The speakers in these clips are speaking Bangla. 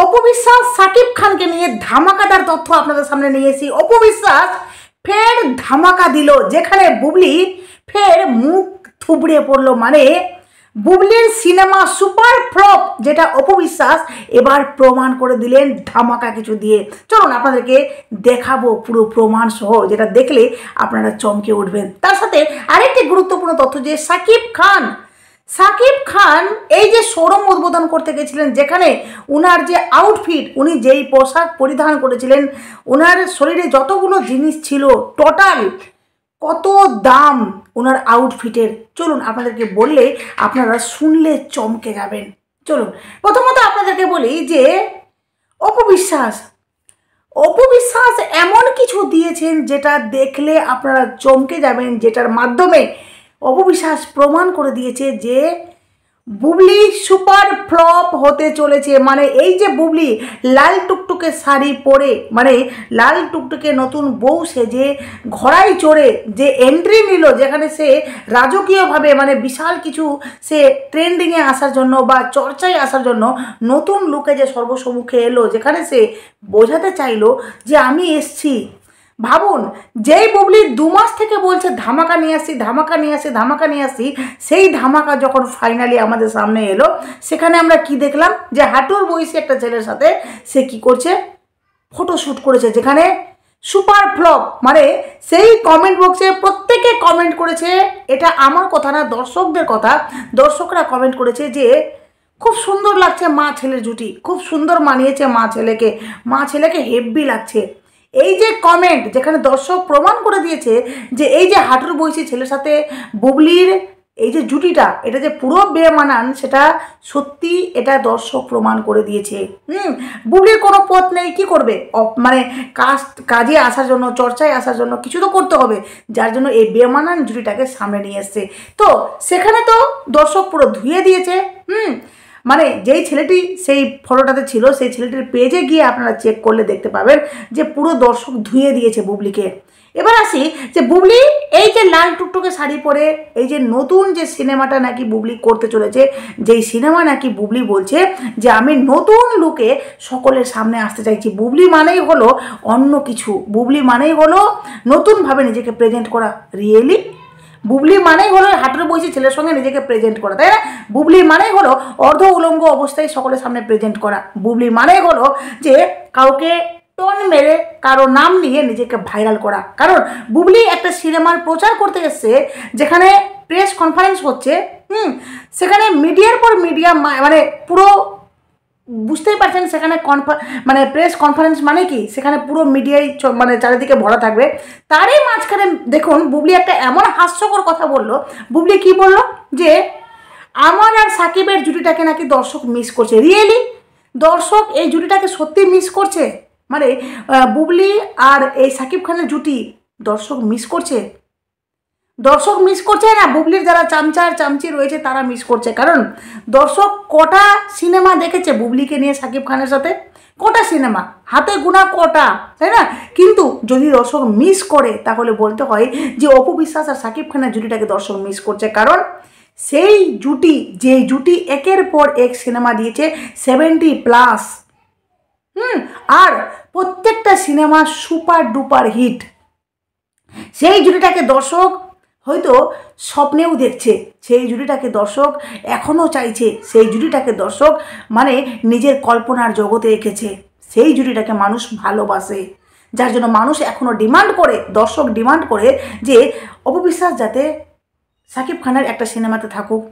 অপু বিশ্বাস সাকিব খানকে নিয়ে ধামাকাদার তথ্য আপনাদের সামনে নিয়ে এসেছি। অপু বিশ্বাস ফের ধামাকা দিল, যেখানে বুবলি ফের মুখ থুবড়ে পড়লো। মানে বুবলির সিনেমা সুপার ফ্লপ, যেটা অপু বিশ্বাস এবার প্রমাণ করে দিলেন ধামাকা কিছু দিয়ে। চলুন আপনাদেরকে দেখাবো পুরো প্রমাণ সহ, যেটা দেখলে আপনারা চমকে উঠবেন। তার সাথে আরেকটি গুরুত্বপূর্ণ তথ্য যে সাকিব খান এই যে শোরুম উদ্বোধন করতে গেছিলেন, যেখানে উনার যে আউটফিট, উনি যেই পোশাক পরিধান করেছিলেন, ওনার শরীরে যতগুলো জিনিস ছিল, টোটাল কত দাম ওনার আউটফিটের, চলুন আপনাদেরকে বললে আপনারা শুনলে চমকে যাবেন। চলুন প্রথমত আপনাদেরকে বলি যে অপু বিশ্বাস এমন কিছু দিয়েছেন যেটা দেখলে আপনারা চমকে যাবেন, যেটার মাধ্যমে অপু বিশ্বাস প্রমাণ করে দিয়েছে যে বুবলি সুপার ফ্লপ হতে চলেছে। মানে এই যে বুবলি লাল টুকটুকে শাড়ি পরে, মানে লাল টুকটুকে নতুন বউ সেজে ঘোড়ায় চড়ে যে এন্ট্রি নিল, যেখানে সে রাজকীয়ভাবে মানে বিশাল কিছু সে ট্রেন্ডিংয়ে আসার জন্য বা চর্চায় আসার জন্য নতুন লুকে যে সর্বসম্মুখে এলো, যেখানে সে বোঝাতে চাইলো যে আমি এসছি। ভাবুন, যেই বুবলি 2 মাস থেকে বলছে ধামাকা নিয়ে আসি, সেই ধামাকা যখন ফাইনালি আমাদের সামনে এলো, সেখানে আমরা কি দেখলাম যে হাঁটুর বয়সী একটা ছেলের সাথে সে কি করছে, ফটোশ্যুট করেছে, যেখানে সুপার ফ্লপ। মানে সেই কমেন্ট বক্সে প্রত্যেকে কমেন্ট করেছে, এটা আমার কথা না, দর্শকদের কথা। দর্শকরা কমেন্ট করেছে যে খুব সুন্দর লাগছে মা ছেলের জুটি, খুব সুন্দর মানিয়েছে মা ছেলেকে হেব্বি লাগছে। এই যে কমেন্ট, যেখানে দর্শক প্রমাণ করে দিয়েছে যে এই যে হাঁটুর বয়সী ছেলের সাথে বুবলির এই যে জুটিটা, এটা যে পুরো বেমানান, সেটা সত্যি, এটা দর্শক প্রমাণ করে দিয়েছে। বুবলির কোনো পথ নেই, কি করবে, মানে কাজে আসার জন্য, চর্চায় আসার জন্য কিছু তো করতে হবে, যার জন্য এই বেমানান জুটিটাকে সামনে নিয়ে এসছে। তো সেখানে তো দর্শক পুরো ধুয়ে দিয়েছে। মানে যেই ছেলেটি সেই ফটোটাতে ছিল, সেই ছেলেটির পেজে গিয়ে আপনারা চেক করলে দেখতে পাবেন যে পুরো দর্শক ধুয়ে দিয়েছে বুবলিকে। এবার আসি যে বুবলি এই যে লাল টুকটুকে শাড়ি পরে এই যে নতুন যে সিনেমাটা নাকি বুবলি করতে চলেছে, যেই সিনেমা নাকি বুবলি বলছে যে আমি নতুন লুকে সকলের সামনে আসতে চাইছি। বুবলি মানেই হলো অন্য কিছু, বুবলি মানেই হলো নতুনভাবে নিজেকে প্রেজেন্ট করা। রিয়েলি বুবলি মানেই হলো হাঁটুর বয়সী ছেলের সঙ্গে নিজেকে প্রেজেন্ট করা, তাই না? বুবলি মানেই হলো অর্ধ উলঙ্গ অবস্থায় সকলের সামনে প্রেজেন্ট করা। বুবলি মানেই হলো যে কাউকে টন মেরে কারো নাম নিয়ে নিজেকে ভাইরাল করা। কারণ বুবলি একটা সিনেমার প্রচার করতে এসছে, যেখানে প্রেস কনফারেন্স হচ্ছে, সেখানে মিডিয়ার পর মিডিয়া, মানে পুরো বুঝতেই পারছেন, সেখানে মানে প্রেস কনফারেন্স মানে কি, সেখানে পুরো মিডিয়ায় মানে চারিদিকে ভরা থাকবে। তারই মাঝখানে দেখুন বুবলি একটা এমন হাস্যকর কথা বলল। বুবলি কি বলল যে আমার আর সাকিবের জুটিটাকে নাকি দর্শক মিস করছে। রিয়েলি দর্শক এই জুটিটাকে সত্যি মিস করছে? মানে বুবলি আর এই সাকিব খানের জুটি দর্শক মিস করছে? দর্শক মিস করছে না, বুবলির যারা চামচি রয়েছে তারা মিস করছে। কারণ দর্শক কটা সিনেমা দেখেছে বুবলিকে নিয়ে সাকিব খানের সাথে, কটা সিনেমা, হাতে গোনা কটা, তাই না? কিন্তু যদি দর্শক মিস করে তাহলে বলতে হয় যে অপু বিশ্বাস আর সাকিব খানের জুটিটাকে দর্শক মিস করছে। কারণ সেই জুটি, যে জুটি একের পর এক সিনেমা দিয়েছে 70+, আর প্রত্যেকটা সিনেমা সুপার ডুপার হিট, সেই জুটিটাকে দর্শক হয়তো স্বপ্নেও দেখছে, সেই জুটিটাকে দর্শক এখনও চাইছে, সেই জুটিটাকে দর্শক মানে নিজের কল্পনার জগতে এঁকেছে, সেই জুটিটাকে মানুষ ভালোবাসে। যার জন্য মানুষ এখনও ডিমান্ড করে, দর্শক ডিমান্ড করে যে অপু বিশ্বাস যাতে সাকিব খানের একটা সিনেমাতে থাকুক,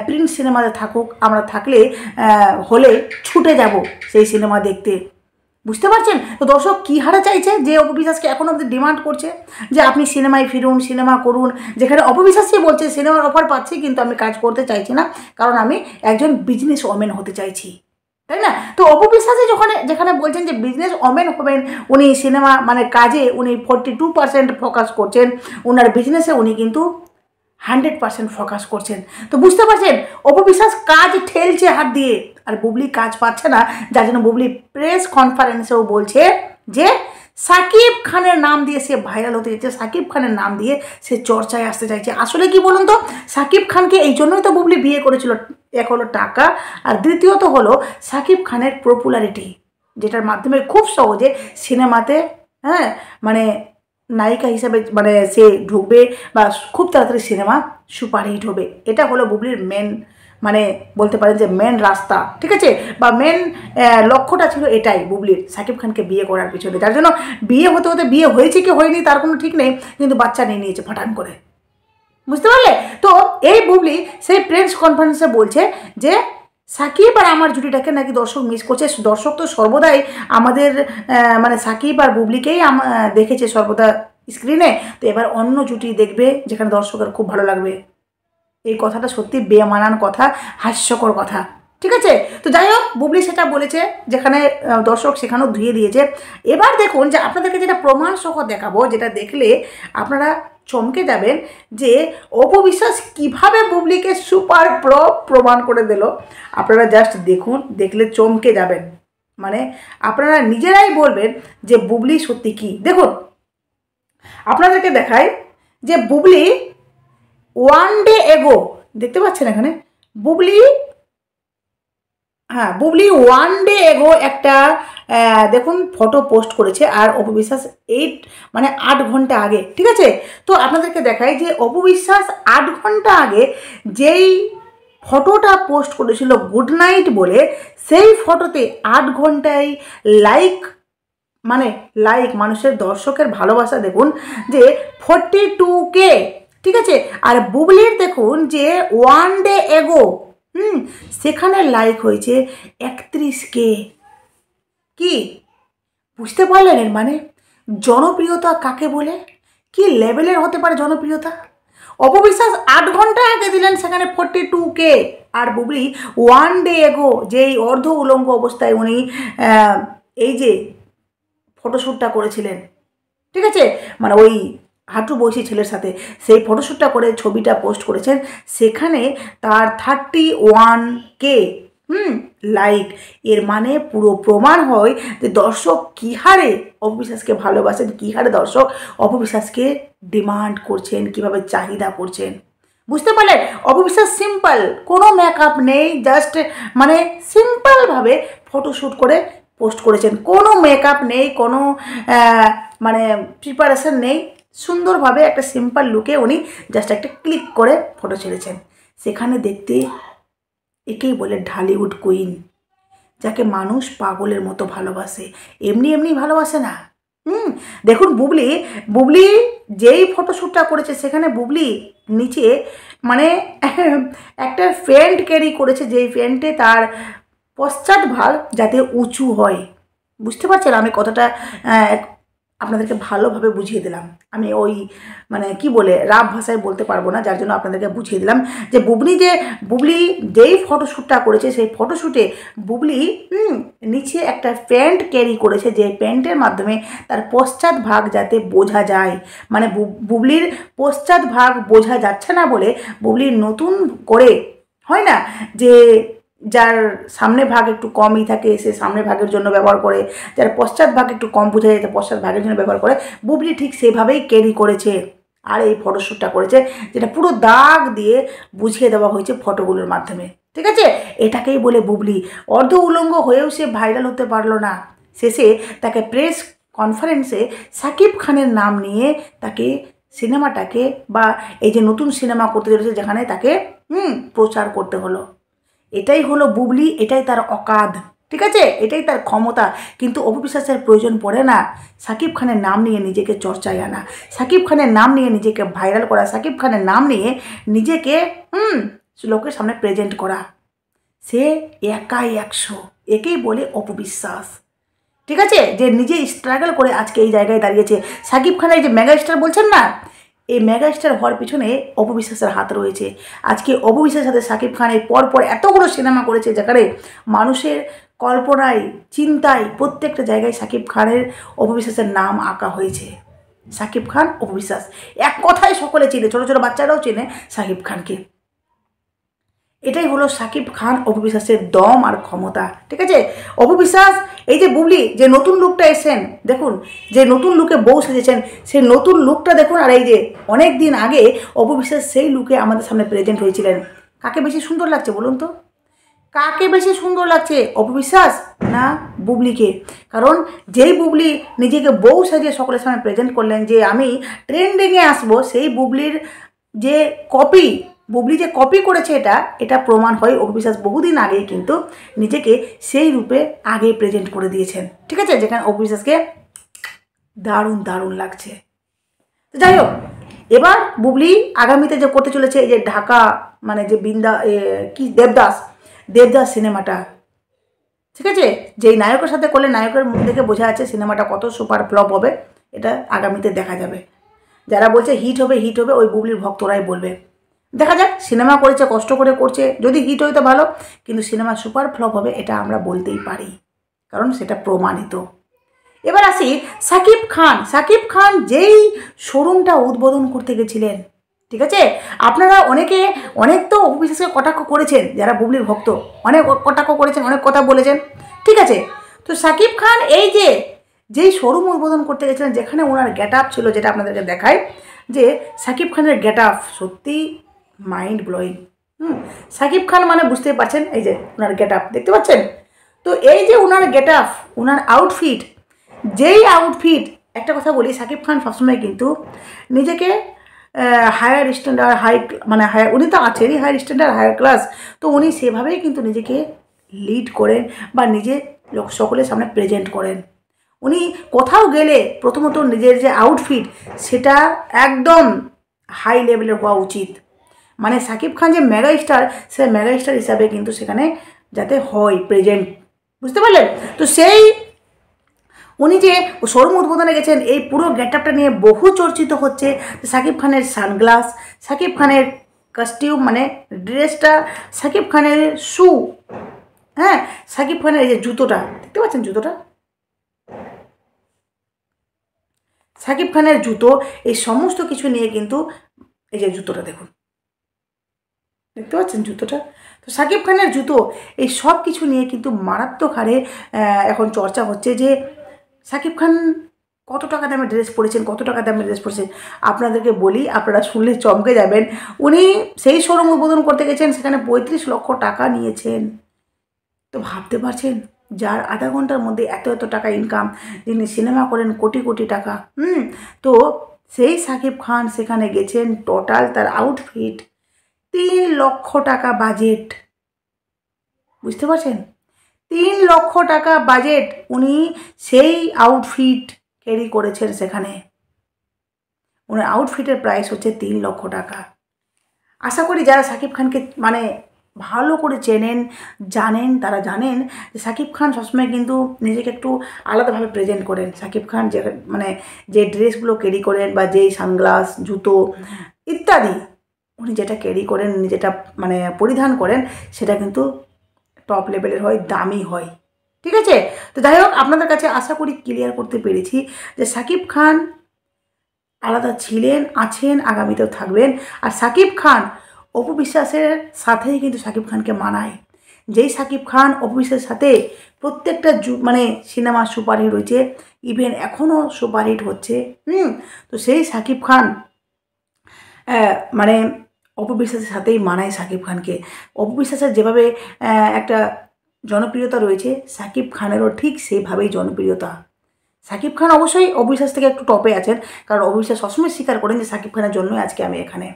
প্রিন্স সিনেমাতে থাকুক, আমরা থাকলে হলে ছুটে যাব সেই সিনেমা দেখতে। বুঝতে পারছেন তো দর্শক কী হারে চাইছে, যে অপু বিশ্বাসকে এখনও অবধি ডিমান্ড করছে যে আপনি সিনেমায় ফিরুন, সিনেমা করুন। যেখানে অপু বিশ্বাসই বলছে সিনেমার অফার পাচ্ছি কিন্তু আমি কাজ করতে চাইছি না, কারণ আমি একজন বিজনেস ওমেন হতে চাইছি, তাই না? তো অপু বিশ্বাসই যেখানে বলছেন যে বিজনেস ওমেন হবেন, উনি সিনেমা মানে কাজে উনি 42% ফোকাস করছেন, ওনার বিজনেসে উনি কিন্তু 100% ফোকাস করছেন। তো বুঝতে পারছেন অপু বিশ্বাস কাজ ঠেলছে হাত দিয়ে, আর বুবলি কাজ পাচ্ছে না, যার জন্য বুবলি প্রেস কনফারেন্সেও বলছে যে সাকিব খানের নাম দিয়ে সে ভাইরাল হতে চাইছে, সাকিব খানের নাম দিয়ে সে চর্চায় আসতে চাইছে। আসলে কি বলুন তো, সাকিব খানকে এই জন্যই তো বুবলি বিয়ে করেছিল। এক হলো টাকা, আর দ্বিতীয়ত হলো সাকিব খানের পপুলারিটি, যেটার মাধ্যমে খুব সহজে সিনেমাতে মানে নায়িকা হিসাবে মানে সে ঢুকবে বা খুব তাড়াতাড়ি সিনেমা সুপারহিট হবে। এটা হলো বুবলির মেন, মানে বলতে পারেন যে মেন রাস্তা, ঠিক আছে, বা মেন লক্ষ্যটা ছিল এটাই বুবলির, সাকিব খানকে বিয়ে করার পিছনে। যার জন্য বিয়ে হতে হতে বিয়ে হয়েছে কি হয়নি তার কোনো ঠিক নেই, কিন্তু বাচ্চা নিয়ে নিয়েছে ফটান করে, বুঝতে পারলে? তো এই বুবলি সেই প্রেস কনফারেন্সে বলছে যে সাকিব আর আমার জুটিটাকে নাকি দর্শক মিস করছে। দর্শক তো সর্বদাই আমাদের মানে সাকিব আর বুবলিকেই দেখেছে সর্বদা স্ক্রিনে, তো এবার অন্য জুটি দেখবে যেখানে দর্শকের খুব ভালো লাগবে। এই কথাটা সত্যি বেমানান কথা, হাস্যকর কথা, ঠিক আছে? তো যাই হোক, বুবলি সেটা বলেছে, যেখানে দর্শক সেখানেও ধুয়ে দিয়েছে। এবার দেখুন যে আপনাদেরকে যেটা প্রমাণ সহ দেখাবো, যেটা দেখলে আপনারা চমকে যাবেন যে অপু বিশ্বাস কীভাবে বুবলিকে সুপার ফ্লপ প্রমাণ করে দিল। আপনারা জাস্ট দেখুন, দেখলে চমকে যাবেন, মানে আপনারা নিজেরাই বলবেন যে বুবলি সত্যি কি। দেখুন আপনাদেরকে দেখায় যে বুবলি ওয়ান ডে এগো, দেখতে পাচ্ছেন এখানে বুবলি, হ্যাঁ বুবলি ওয়ান ডে এগো একটা দেখুন ফটো পোস্ট করেছে, আর অপু বিশ্বাস 8 ঘন্টা আগে, ঠিক আছে? তো আপনাদেরকে দেখাই যে অপু বিশ্বাস 8 ঘন্টা আগে যেই ফটোটা পোস্ট করেছিল গুড নাইট বলে, সেই ফটোতে 8 ঘন্টায় মানে লাইক মানুষের দর্শকের ভালোবাসা দেখুন যে 42K, ঠিক আছে? আর বুবলির দেখুন যে ওয়ান ডে এগো সেখানে লাইক হয়েছে 31K। কি বুঝতে পারলেন এর মানে? জনপ্রিয়তা কাকে বলে, কি লেভেলের হতে পারে জনপ্রিয়তা? অপবিশ্বাস 8 ঘন্টা আগে দিলেন সেখানে 42K, আর বুবলি ওয়ান ডে এগো যেই অর্ধ উলঙ্গ অবস্থায় উনি এই যে ফটোশ্যুটটা করেছিলেন, ঠিক আছে, মানে ওই হাঁটু বয়সী ছেলের সাথে সেই ফটোশ্যুটটা করে ছবিটা পোস্ট করেছেন, সেখানে তার 31K লাইক। এর মানে পুরো প্রমাণ হয় যে দর্শক কী হারে অপবিশ্বাসকে ভালোবাসেন, কী হারে দর্শক অপবিশ্বাসকে ডিমান্ড করছেন, কিভাবে চাহিদা করছেন। বুঝতে পারলেন? অপবিশ্বাস সিম্পল, কোনো মেকআপ নেই, জাস্ট মানে সিম্পলভাবে ফটোশ্যুট করে পোস্ট করেছেন, কোনো মেকআপ নেই, কোনো মানে প্রিপারেশন নেই, সুন্দরভাবে একটা সিম্পল লুকে উনি জাস্ট একটা ক্লিক করে ফটো ছেড়েছেন। সেখানে দেখতে একেই বলে ঢালিউড কুইন, যাকে মানুষ পাগলের মতো ভালোবাসে, এমনি এমনি ভালোবাসে না। দেখুন বুবলি যেই ফটোশ্যুটটা করেছে সেখানে বুবলি নিচে মানে একটা প্যান্ট ক্যারি করেছে, যেই প্যান্টে তার পশ্চাৎ ভাগ যাতে উঁচু হয়। বুঝতে পারছেন আমি কতটা আপনাদেরকে ভালোভাবে বুঝিয়ে দিলাম। আমি ওই মানে কি বলে রাফ ভাষায় বলতে পারবো না, যার জন্য আপনাদেরকে বুঝিয়ে দিলাম যে বুবলি যেই ফটোশ্যুটটা করেছে সেই ফটোশ্যুটে বুবলি নিচে একটা প্যান্ট ক্যারি করেছে, যে প্যান্টের মাধ্যমে তার পশ্চাৎ ভাগ যাতে বোঝা যায়। মানে বুবলির পশ্চাৎ ভাগ বোঝা যাচ্ছে না বলে বুবলির নতুন করে হয় না যে যার সামনে ভাগ একটু কমই থাকে সে সামনে ভাগের জন্য ব্যবহার করে, যার পশ্চাৎ ভাগ একটু কম বোঝা যায় পশ্চাৎ ভাগের জন্য ব্যবহার করে, বুবলি ঠিক সেভাবেই ক্যারি করেছে। আর এই ফটোশ্যুটটা করেছে যেটা পুরো দাগ দিয়ে বুঝিয়ে দেওয়া হয়েছে ফটোগুলোর মাধ্যমে, ঠিক আছে? এটাকেই বলে বুবলি। অর্ধ উলঙ্গ হয়েও সে ভাইরাল হতে পারলো না, শেষে তাকে প্রেস কনফারেন্সে সাকিব খানের নাম নিয়ে তাকে সিনেমাটাকে বা এই যে নতুন সিনেমা করতে চলেছে যেখানে তাকে প্রচার করতে হলো। এটাই হলো বুবলি, এটাই তার অকাদ, ঠিক আছে, এটাই তার ক্ষমতা। কিন্তু অপবিশ্বাসের প্রয়োজন পড়ে না সাকিব খানের নাম নিয়ে নিজেকে চর্চায় আনা, সাকিব খানের নাম নিয়ে নিজেকে ভাইরাল করা, সাকিব খানের নাম নিয়ে নিজেকে লোকের সামনে প্রেজেন্ট করা। সে একাই 100, একেই বলে অপবিশ্বাস, ঠিক আছে, যে নিজে স্ট্রাগল করে আজকে এই জায়গায় দাঁড়িয়েছে। সাকিব খান এই যে মেগা স্টার বলছেন না, এই মেগা স্টার হওয়ার পিছনে অপবিশ্বাসের হাত রয়েছে। আজকে অপবিশ্বাসের সাথে সাকিব খান এই পরপর এতগুলো সিনেমা করেছে যেখানে মানুষের কল্পনায় চিন্তায় প্রত্যেকটা জায়গায় সাকিব খানের অপবিশ্বাসের নাম আঁকা হয়েছে। সাকিব খান অপবিশ্বাস এক কথায় সকলে চেনে, ছোটো ছোটো বাচ্চারাও চেনে সাকিব খানকে। এটাই হলো সাকিব খান অপু বিশ্বাসের দম আর ক্ষমতা, ঠিক আছে। অপু বিশ্বাস এই যে বুবলি যে নতুন লুকটা এসেছেন, দেখুন যে নতুন লুকে বউ সেজেছেন, সেই নতুন লুকটা দেখুন। আর এই যে অনেক দিন আগে অপু বিশ্বাস সেই লুকে আমাদের সামনে প্রেজেন্ট হয়েছিলেন। কাকে বেশি সুন্দর লাগছে বলুন তো? কাকে বেশি সুন্দর লাগছে, অপু বিশ্বাস না বুবলিকে? কারণ যেই বুবলি নিজেকে বউ সাজিয়ে সকলের সামনে প্রেজেন্ট করলেন যে আমি ট্রেন্ডিংয়ে আসবো, সেই বুবলির যে কপি, বুবলি যে কপি করেছে এটা প্রমাণ হয়। অপু বিশ্বাস বহুদিন আগেই কিন্তু নিজেকে সেই রূপে আগেই প্রেজেন্ট করে দিয়েছেন, ঠিক আছে, যেখানে অপু বিশ্বাসকে দারুণ দারুণ লাগছে। তো যাই হোক, এবার বুবলি আগামীতে যে করতে চলেছে এই যে ঢাকা মানে যে কি দেবদাস সিনেমাটা, ঠিক আছে, যেই নায়কের সাথে করলে নায়কের মুখ দেখে বোঝা যাচ্ছে সিনেমাটা কত সুপার ফ্লপ হবে, এটা আগামীতে দেখা যাবে। যারা বলছে হিট হবে ওই বুবলির ভক্তরাই বলবে। দেখা যাক, সিনেমা করেছে, কষ্ট করে করছে, যদি হিট হয় তো ভালো, কিন্তু সিনেমা সুপার ফ্লপ হবে এটা আমরা বলতেই পারি, কারণ সেটা প্রমাণিত। এবার আসি সাকিব খান যেই শোরুমটা উদ্বোধন করতে গেছিলেন, ঠিক আছে, আপনারা অনেক তো অপু বিশ্বাসকে কটাক্ষ করেছেন, যারা বুবলির ভক্ত অনেক কটাক্ষ করেছেন, অনেক কথা বলেছেন, ঠিক আছে। তো সাকিব খান এই যেই শোরুম উদ্বোধন করতে গেছিলেন, যেখানে ওনার গেট আপ ছিল, যেটা আপনাদেরকে দেখায় যে সাকিব খানের গেট আপ সত্যি মাইন্ড ব্লোয়িং। সাকিব খান মানে বুঝতেই পারছেন, এই যে ওনার গেট আপ দেখতে পাচ্ছেন। তো এই যে ওনার গেট আপ, ওনার আউটফিট, যেই আউটফিট, একটা কথা বলি, সাকিব খান সবসময় কিন্তু নিজেকে হায়ার স্ট্যান্ডার্ড মানে হায়ার, উনি তো আছেনই হায়ার স্ট্যান্ডার্ড হায়ার ক্লাস, তো উনি সেভাবেই কিন্তু নিজেকে লিড করেন বা নিজে সকলের সামনে প্রেজেন্ট করেন। উনি কোথাও গেলে প্রথমত নিজের যে আউটফিট সেটা একদম হাই লেভেলের হওয়া উচিত। মানে সাকিব খান যে মেগা স্টার, সে মেগা স্টার হিসাবে কিন্তু সেখানে যাতে হয় প্রেজেন্ট, বুঝতে পারলেন? তো সেই উনি যে শোরুম উদ্বোধনে গেছেন, এই পুরো গেটআপটা নিয়ে বহু চর্চিত হচ্ছে। সাকিব খানের সানগ্লাস, সাকিব খানের কস্টিউম মানে ড্রেসটা, সাকিব খানের শু, হ্যাঁ, সাকিব খানের এই যে জুতোটা দেখতে পাচ্ছেন, জুতোটা সাকিব খানের জুতো, এই সমস্ত কিছু নিয়ে কিন্তু এই যে জুতোটা দেখুন, দেখতে পাচ্ছেন জুতোটা। তো সাকিব খানের জুতো, এই সব কিছু নিয়ে কিন্তু মারাত্মক হারে এখন চর্চা হচ্ছে যে সাকিব খান কত টাকা দামে ড্রেস পরেছেন, কত টাকা দামে ড্রেস পরেছেন। আপনাদেরকে বলি, আপনারা শুনলে চমকে যাবেন। উনি সেই শোরুম উদ্বোধন করতে গেছেন, সেখানে 35 লক্ষ টাকা নিয়েছেন। তো ভাবতে পারছেন, যার আধা ঘন্টার মধ্যে এত এত টাকা ইনকাম, যিনি সিনেমা করেন কোটি কোটি টাকা, তো সেই সাকিব খান সেখানে গেছেন, টোটাল তার আউটফিট 3 লক্ষ টাকা বাজেট, বুঝতে পারছেন? 3 লক্ষ টাকা বাজেট, উনি সেই আউটফিট ক্যারি করেছেন সেখানে। ওনার আউটফিটের প্রাইস হচ্ছে 3 লক্ষ টাকা। আশা করি যারা সাকিব খানকে মানে ভালো করে চেনেন, জানেন, তারা জানেন যে সাকিব খান সবসময় কিন্তু নিজেকে একটু আলাদাভাবে প্রেজেন্ট করেন। সাকিব খান যে মানে যে ড্রেসগুলো ক্যারি করেন বা যেই সানগ্লাস, জুতো ইত্যাদি উনি যেটা ক্যারি করেন, যেটা মানে পরিধান করেন, সেটা কিন্তু টপ লেভেলের হয়, দামি হয়, ঠিক আছে। তো যাই হোক, আপনাদের কাছে আশা করি ক্লিয়ার করতে পেরেছি যে সাকিব খান আলাদা ছিলেন, আছেন, আগামীতেও থাকবেন। আর সাকিব খান অপু বিশ্বাসের সাথেই কিন্তু সাকিব খানকে মানায়। যেই সাকিব খান অপু বিশ্বাসের সাথে প্রত্যেকটা মানে সিনেমা সুপারহিট হয়েছে, ইভেন এখনও সুপারহিট হচ্ছে। তো সেই সাকিব খান মানে অপু বিশ্বাসের সাথেই মানায় সাকিব খানকে। অপু বিশ্বাসের যেভাবে একটা জনপ্রিয়তা রয়েছে, সাকিব খানেরও ঠিক সেইভাবেই জনপ্রিয়তা। সাকিব খান অবশ্যই অপু বিশ্বাস থেকে একটু টপে আছেন, কারণ অপু বিশ্বাস সবসময় স্বীকার করেন যে সাকিব খানের জন্যই আজকে আমি এখানে,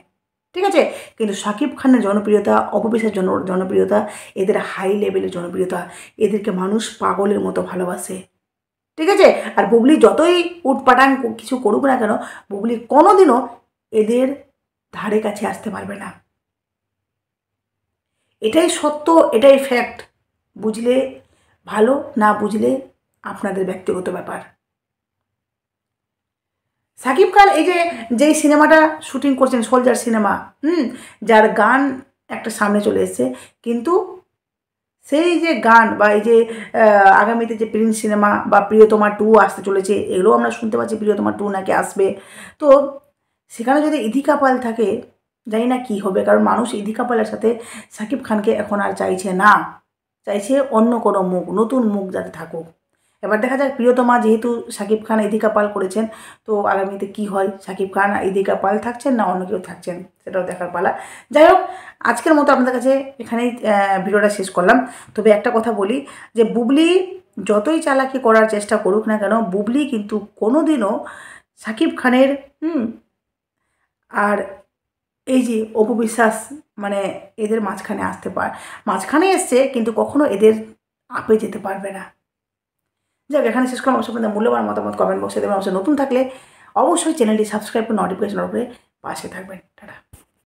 ঠিক আছে। কিন্তু সাকিব খানের জনপ্রিয়তা, অপু বিশ্বাসের জনপ্রিয়তা, এদের হাই লেভেলের জনপ্রিয়তা, এদেরকে মানুষ পাগলের মতো ভালোবাসে, ঠিক আছে। আর বুবলি যতই উটপাটাং কিছু করুক না কেন, বুবলি কোনোদিনও এদের ধারে কাছে আসতে পারবে না। এটাই সত্য, এটাই ফ্যাক্ট। বুঝলে ভালো, না বুঝলে আপনাদের ব্যক্তিগত ব্যাপার। সাকিব খান এই যেই সিনেমাটা শুটিং করছেন, সোলজার সিনেমা, যার গান একটা সামনে চলে এসছে, কিন্তু সেই যে গান বা এই যে আগামীতে যে প্রিন্স সিনেমা বা প্রিয়তমা 2 আসতে চলেছে, এগুলোও আমরা শুনতে পাচ্ছি প্রিয়তমা 2 নাকি আসবে। তো সেখানে যদি ইদিকা পাল থাকে, জানি না কী হবে, কারণ মানুষ ইদি কাপালের সাথে শাকিব খানকে এখন আর চাইছে না, চাইছে অন্য কোনো মুখ, নতুন মুখ যাতে থাকুক। এবার দেখা যাক, প্রিয়তমা যেহেতু শাকিব খান ইদিকা পাল করেছেন, তো আগামীতে কি হয়, শাকিব খান ইদিকা পাল থাকছেন না অন্য কেউ থাকছেন, সেটাও দেখার পালা। যাই হোক, আজকের মতো আপনাদের কাছে এখানেই ভিডিওটা শেষ করলাম। তবে একটা কথা বলি, যে বুবলি যতই চালাকি করার চেষ্টা করুক না কেন, বুবলি কিন্তু কোনো দিনও শাকিব খানের আর এই যে অপু বিশ্বাস, মানে এদের মাঝখানে এসছে, কিন্তু কখনো এদের আপে যেতে পারবে না। যাক, এখানে শেষ করলাম। অবশ্যই আপনাদের মূল্যবান মতামত কমেন্ট বক্সে দেবেন। অবশ্যই নতুন থাকলে অবশ্যই চ্যানেলটি সাবস্ক্রাইব করে নোটিফিকেশন অন করে পাশে থাকবেন। টাটা।